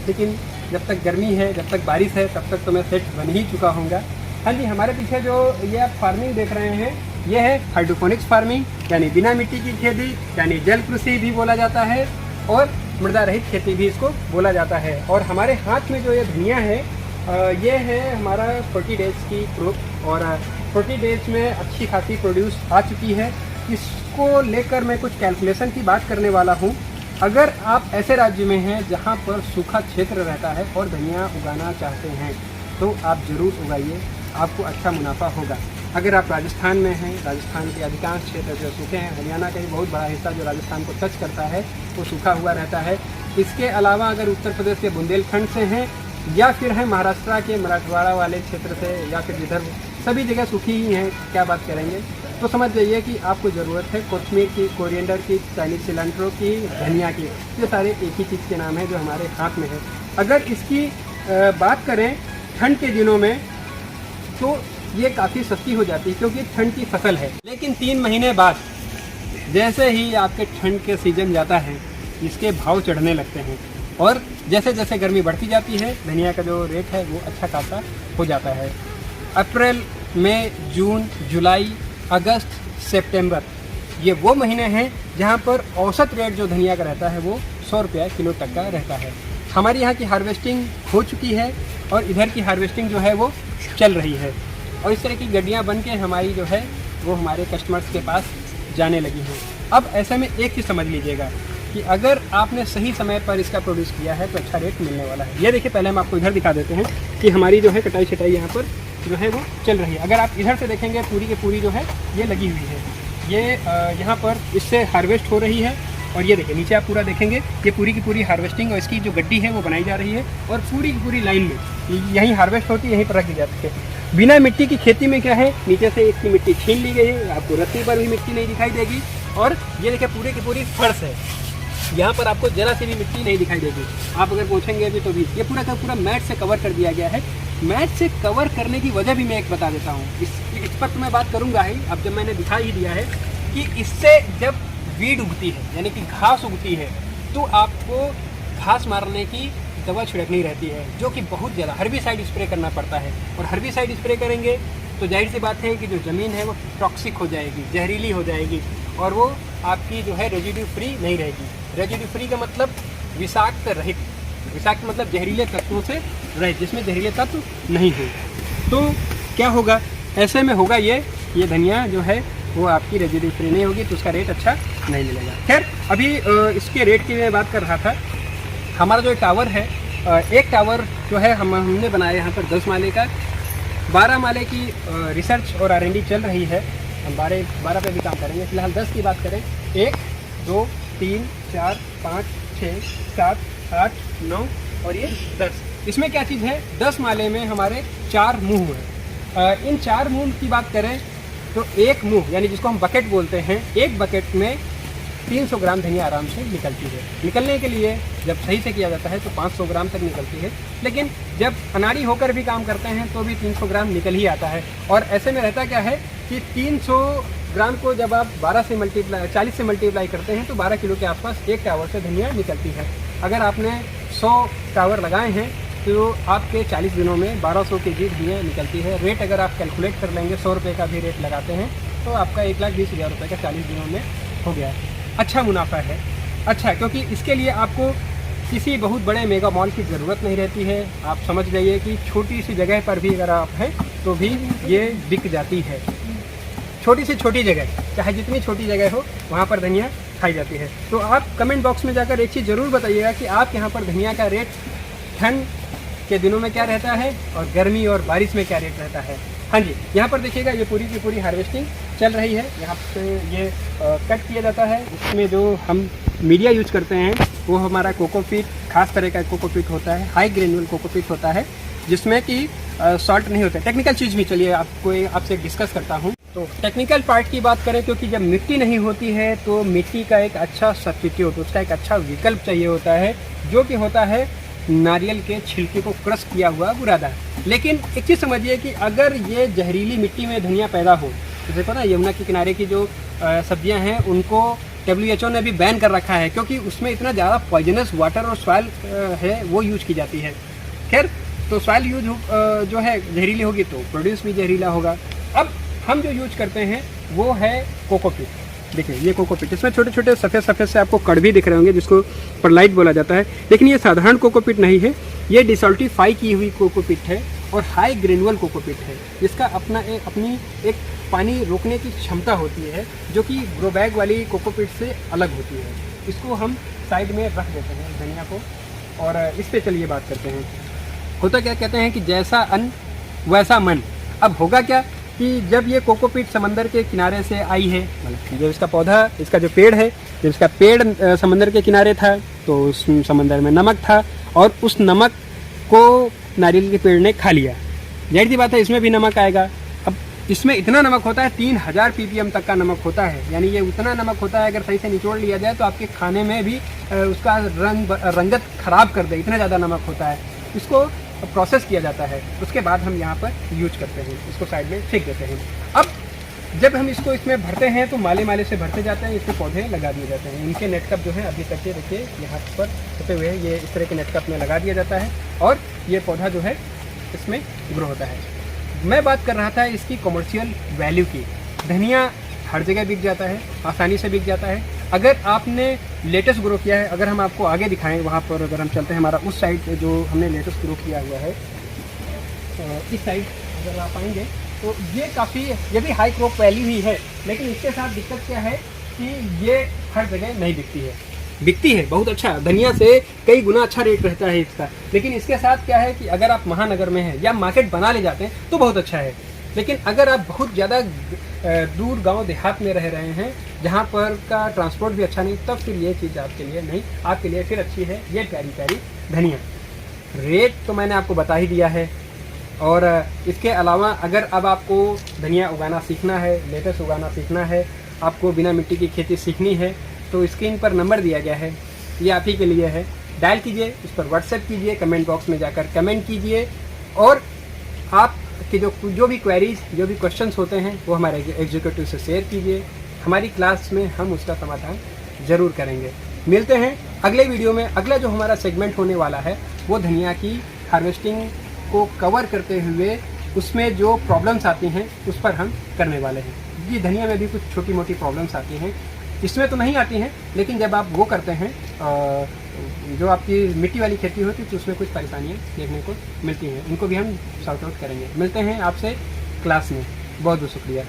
लेकिन जब तक गर्मी है, जब तक बारिश है, तब तक तो मैं सेट बन ही चुका हूँगा। हाँ जी, हमारे पीछे जो ये आप फार्मिंग देख रहे हैं, ये है हाइड्रोपोनिक्स फार्मिंग, यानी बिना मिट्टी की खेती, यानी जल कृषि भी बोला जाता है और मृदा रहित खेती भी इसको बोला जाता है। और हमारे हाथ में जो ये धनिया है, ये है हमारा 40 डेज की ग्रोथ, और 40 डेज में अच्छी खासी प्रोड्यूस आ चुकी है। इसको लेकर मैं कुछ कैलकुलेशन की बात करने वाला हूँ। अगर आप ऐसे राज्य में हैं जहाँ पर सूखा क्षेत्र रहता है और धनिया उगाना चाहते हैं, तो आप ज़रूर उगाइए, आपको अच्छा मुनाफा होगा। अगर आप राजस्थान में हैं, राजस्थान के अधिकांश क्षेत्र जो सूखे हैं, हरियाणा का भी बहुत बड़ा हिस्सा जो राजस्थान को टच करता है वो सूखा हुआ रहता है। इसके अलावा अगर उत्तर प्रदेश के बुंदेलखंड से हैं या फिर हैं महाराष्ट्र के मराठवाड़ा वाले क्षेत्र से या फिर विदर्भ, सभी जगह सूखी ही हैं, क्या बात करेंगे, तो समझ जाइए कि आपको ज़रूरत है कोथमीर की, कोरिएंडर की, चाइनीज सिलेंट्रो की, धनिया की। ये सारे एक ही चीज़ के नाम है जो हमारे हाथ में है। अगर इसकी बात करें ठंड के दिनों में, तो ये काफ़ी सस्ती हो जाती है क्योंकि ठंड की फसल है। लेकिन 3 महीने बाद जैसे ही आपके ठंड के सीजन जाता है, इसके भाव चढ़ने लगते हैं, और जैसे जैसे गर्मी बढ़ती जाती है, धनिया का जो रेट है वो अच्छा खासा हो जाता है। अप्रैल, मई, जून, जुलाई, अगस्त, सितंबर, ये वो महीने हैं जहाँ पर औसत रेट जो धनिया का रहता है वो 100 रुपया किलो तक का रहता है। हमारे यहाँ की हार्वेस्टिंग हो चुकी है और इधर की हार्वेस्टिंग जो है वो चल रही है, और इस तरह की गड्डियाँ बन के हमारी जो है वो हमारे कस्टमर्स के पास जाने लगी हैं। अब ऐसे में एक चीज़ समझ लीजिएगा कि अगर आपने सही समय पर इसका प्रोड्यूस किया है तो अच्छा रेट मिलने वाला है। ये देखिए, पहले हम आपको इधर दिखा देते हैं कि हमारी जो है कटाई छटाई यहाँ पर जो है वो चल रही है। अगर आप इधर से देखेंगे, पूरी की पूरी जो है ये लगी हुई है, ये यहाँ पर इससे हार्वेस्ट हो रही है। और ये देखिए नीचे आप पूरा देखेंगे, ये पूरी की पूरी हार्वेस्टिंग और इसकी जो गड्डी है वो बनाई जा रही है, और पूरी की पूरी लाइन में यहीं हार्वेस्ट होती है, यहीं पर रख दी जाती है। बिना मिट्टी की खेती में क्या है, नीचे से इसकी मिट्टी छीन ली गई है, आपको रत्ती पर भी मिट्टी नहीं दिखाई देगी। और ये देखिए पूरी की पूरी फर्श है, यहाँ पर आपको जरा सी भी मिट्टी नहीं दिखाई देगी। आप अगर पूछेंगे अभी तो भी ये पूरा का पूरा मैट से कवर कर दिया गया है। मैट से कवर करने की वजह भी मैं एक बता देता हूँ, इस पर तो मैं बात करूँगा ही। अब जब मैंने दिखा ही दिया है कि इससे जब वीड उगती है, यानी कि घास उगती है, तो आपको घास मारने की दवा छिड़कनी रहती है, जो कि बहुत ज़्यादा हर्बिसाइड स्प्रे करना पड़ता है। और हर्बिसाइड स्प्रे करेंगे तो जाहिर सी बात है कि जो ज़मीन है वो टॉक्सिक हो जाएगी, जहरीली हो जाएगी, और वो आपकी जो है रेजिड्यू फ्री नहीं रहेगी। रेजिड्यू फ्री का मतलब विषाक्त रहित, विषाक्त मतलब जहरीले तत्वों से रहित, जिसमें जहरीले तत्व नहीं हो। तो क्या होगा, ऐसे में होगा ये धनिया जो है वो आपकी रेजिड्यू फ्री नहीं होगी, तो उसका रेट अच्छा नहीं मिलेगा। खैर, अभी इसके रेट की मैं बात कर रहा था। हमारा जो टावर है, एक टावर जो है हमने बनाया यहाँ पर 10 माले का, 12 माले की रिसर्च और R&D चल रही है। हम 12 पे भी काम करेंगे। फिलहाल 10 की बात करें, 1, 2, 3, 4, 5, 6, 7, 8, 9 और ये 10। इसमें क्या चीज़ है, 10 माले में हमारे 4 मुँह हैं। इन 4 मुँह की बात करें तो एक मुँह, यानी जिसको हम बकेट बोलते हैं, एक बकेट में 300 ग्राम धनिया आराम से निकलती है। निकलने के लिए जब सही से किया जाता है तो 500 ग्राम तक निकलती है, लेकिन जब अनाड़ी होकर भी काम करते हैं तो भी 300 ग्राम निकल ही आता है। और ऐसे में रहता क्या है कि 300 ग्राम को जब आप 40 से मल्टीप्लाई करते हैं तो 12 किलो के आसपास एक टावर से धनिया निकलती है। अगर आपने 100 टावर लगाए हैं तो आपके 40 दिनों में 1200 के जी धनिया निकलती है। रेट अगर आप कैलकुलेट कर लेंगे, 100 रुपये का भी रेट लगाते हैं तो आपका 1,20,000 रुपये का 40 दिनों में हो गया है। अच्छा मुनाफा है, अच्छा, क्योंकि इसके लिए आपको किसी बहुत बड़े मेगा मॉल की ज़रूरत नहीं रहती है। आप समझ जाइए कि छोटी सी जगह पर भी अगर आप हैं तो भी ये बिक जाती है। छोटी से छोटी जगह, चाहे जितनी छोटी जगह हो, वहाँ पर धनिया खाई जाती है। तो आप कमेंट बॉक्स में जाकर एक चीज़ ज़रूर बताइएगा कि आप यहाँ पर धनिया का रेट ठंड के दिनों में क्या रहता है और गर्मी और बारिश में क्या रेट रहता है। हाँ जी, यहाँ पर देखिएगा ये पूरी की पूरी हार्वेस्टिंग चल रही है। यहाँ पे ये कट किया जाता है। इसमें जो हम मीडिया यूज करते हैं वो हमारा कोकोपीट, खास तरह का कोकोपीट होता है, हाई ग्रेन्यूल कोकोपीट होता है, जिसमें कि सॉल्ट नहीं होता। टेक्निकल चीज़ भी चलिए आपसे डिस्कस करता हूँ। तो टेक्निकल पार्ट की बात करें, क्योंकि जब मिट्टी नहीं होती है तो मिट्टी का एक अच्छा सब्स्टिट्यूट, उसका एक अच्छा विकल्प चाहिए होता है, जो कि होता है नारियल के छिलके को क्रश किया हुआ बुरादा। लेकिन एक चीज़ समझिए कि अगर ये जहरीली मिट्टी में धनिया पैदा हो, तो देखो ना, यमुना के किनारे की जो सब्जियां हैं उनको WHO ने भी बैन कर रखा है, क्योंकि उसमें इतना ज़्यादा पॉइजनस वाटर और सॉइल है वो यूज की जाती है। खैर, तो सॉइल यूज जो है जहरीली होगी तो प्रोड्यूस भी जहरीला होगा। अब हम जो यूज करते हैं वो है कोकोपीट। देखिए ये कोकोपीट, इसमें छोटे छोटे सफ़ेद सफ़ेद से आपको कड़ भी दिख रहे होंगे, जिसको परलाइट बोला जाता है। लेकिन ये साधारण कोकोपीट नहीं है, ये डिसॉल्टिफाई की हुई कोकोपीट है और हाई ग्रेनुअल कोकोपीट है, जिसका अपनी एक पानी रोकने की क्षमता होती है, जो कि ग्रो बैग वाली कोकोपीट से अलग होती है। इसको हम साइड में रख देते हैं धनिया को, और इस पे चलिए बात करते हैं। होता क्या, कहते हैं कि जैसा अन्न वैसा मन। अब होगा क्या कि जब ये कोकोपीट समंदर के किनारे से आई है, मतलब जब इसका पौधा, इसका जो पेड़ है, जब इसका पेड़ समंदर के किनारे था तो उस समंदर में नमक था, और उस नमक को नारियल के पेड़ ने खा लिया। जाहिर सी बात है इसमें भी नमक आएगा। अब इसमें इतना नमक होता है, 3000 ppm तक का नमक होता है, यानी ये उतना नमक होता है, अगर सही से निचोड़ लिया जाए तो आपके खाने में भी उसका रंगत खराब कर दे, इतना ज़्यादा नमक होता है। इसको प्रोसेस किया जाता है, उसके बाद हम यहाँ पर यूज करते हैं, इसको साइड में फेंक देते हैं। अब जब हम इसको इसमें भरते हैं तो माले माले से भरते जाते हैं, इसके पौधे लगा दिए जाते हैं। इनके नेट कप जो है अभी तक के देखिए यहाँ पर छपे हुए हैं, ये इस तरह के नेट कप में लगा दिया जाता है और ये पौधा जो है इसमें ग्रो होता है। मैं बात कर रहा था इसकी कमर्शियल वैल्यू की। धनिया हर जगह बिक जाता है, आसानी से बिक जाता है। अगर आपने लेटेस्ट ग्रो किया है, अगर हम आपको आगे दिखाएं वहाँ पर, अगर हम चलते हैं हमारा उस साइड जो हमने लेटेस्ट ग्रो किया हुआ है, इस साइड अगर आप आएंगे तो ये भी हाई क्रॉप वैल्यू ही है, लेकिन इसके साथ दिक्कत क्या है कि ये हर जगह नहीं बिकती है बहुत अच्छा, धनिया से कई गुना अच्छा रेट रहता है इसका। लेकिन इसके साथ क्या है कि अगर आप महानगर में हैं या मार्केट बना ले जाते हैं तो बहुत अच्छा है। लेकिन अगर आप बहुत ज़्यादा दूर गांव देहात में रह रहे हैं, जहां पर का ट्रांसपोर्ट भी अच्छा नहीं, तब फिर ये चीज़ आपके लिए नहीं, आपके लिए फिर अच्छी है ये प्यारी प्यारी धनिया। रेट तो मैंने आपको बता ही दिया है। और इसके अलावा अगर अब आपको धनिया उगाना सीखना है, लेटेस्ट उगाना सीखना है, आपको बिना मिट्टी की खेती सीखनी है, तो स्क्रीन पर नंबर दिया गया है, ये आप ही के लिए है। डायल कीजिए, उस पर व्हाट्सएप कीजिए, कमेंट बॉक्स में जाकर कमेंट कीजिए, और आप कि जो भी क्वेरीज, जो भी क्वेश्चंस होते हैं वो हमारे एग्जीक्यूटिव से शेयर कीजिए। हमारी क्लास में हम उसका समाधान ज़रूर करेंगे। मिलते हैं अगले वीडियो में। अगला जो हमारा सेगमेंट होने वाला है वो धनिया की हार्वेस्टिंग को कवर करते हुए उसमें जो प्रॉब्लम्स आती हैं उस पर हम करने वाले हैं। जी, धनिया में भी कुछ छोटी मोटी प्रॉब्लम्स आती हैं, इसमें तो नहीं आती हैं, लेकिन जब आप वो करते हैं जो आपकी मिट्टी वाली खेती होती है तो उसमें कुछ परेशानियाँ देखने को मिलती हैं, उनको भी हम सॉर्ट आउट करेंगे। मिलते हैं आपसे क्लास में। बहुत बहुत शुक्रिया।